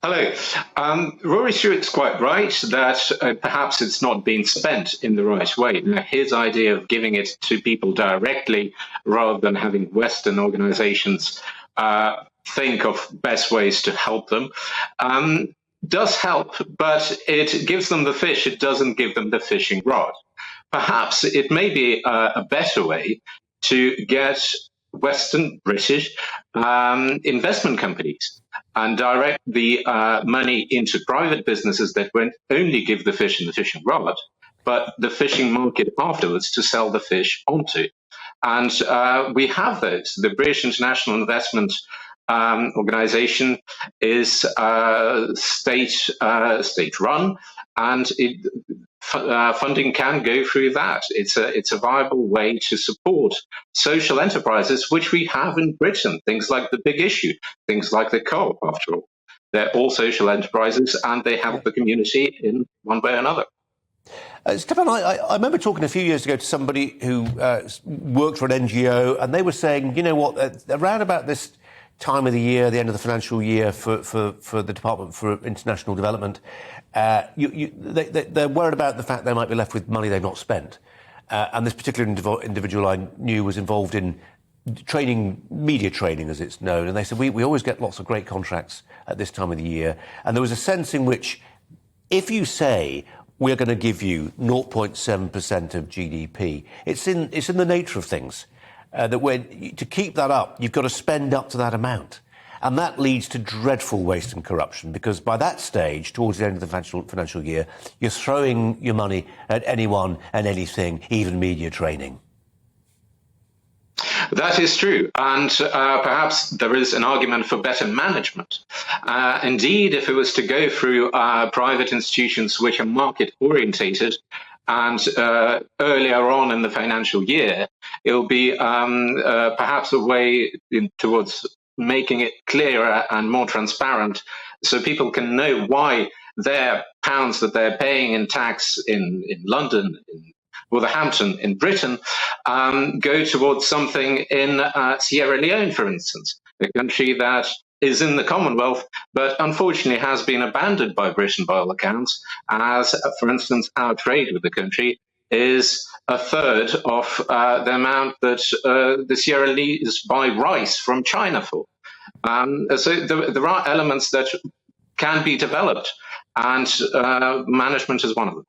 Hello. Rory Stewart's quite right that perhaps it's not being spent in the right way. Now, his idea of giving it to people directly rather than having Western organizations think of best ways to help them does help, but it gives them the fish. It doesn't give them the fishing rod. Perhaps it may be a better way to get Western British investment companies and direct the money into private businesses that won't only give the fish and the fishing rod, but the fishing market afterwards to sell the fish onto. And we have those. The British International Investment Organization is state-run, and funding can go through that. It's a viable way to support social enterprises, which we have in Britain. Things like the Big Issue, things like the Co-op, after all. They're all social enterprises, and they help the community in one way or another. Stepan, I remember talking a few years ago to somebody who worked for an NGO, and they were saying, you know what, around about this time of the year, the end of the financial year for the Department for International Development, they're worried about the fact they might be left with money they've not spent. And this particular individual I knew was involved in training, media training as it's known, and they said, we always get lots of great contracts at this time of the year. And there was a sense in which if you say, we're going to give you 0.7% of GDP, it's in the nature of things. That to keep that up, you've got to spend up to that amount. And that leads to dreadful waste and corruption, because by that stage, towards the end of the financial year, you're throwing your money at anyone and anything, even media training. That is true, and perhaps there is an argument for better management. Indeed, if it was to go through private institutions which are market-orientated, and earlier on in the financial year, it will be perhaps a way towards making it clearer and more transparent so people can know why their pounds that they're paying in tax in London, in Wolverhampton, in Britain, go towards something in Sierra Leone, for instance, a country that is in the Commonwealth, but unfortunately has been abandoned by Britain by all accounts, as, for instance, our trade with the country is a third of the amount that the Sierra Leone's buy rice from China for. So there are elements that can be developed, and management is one of them.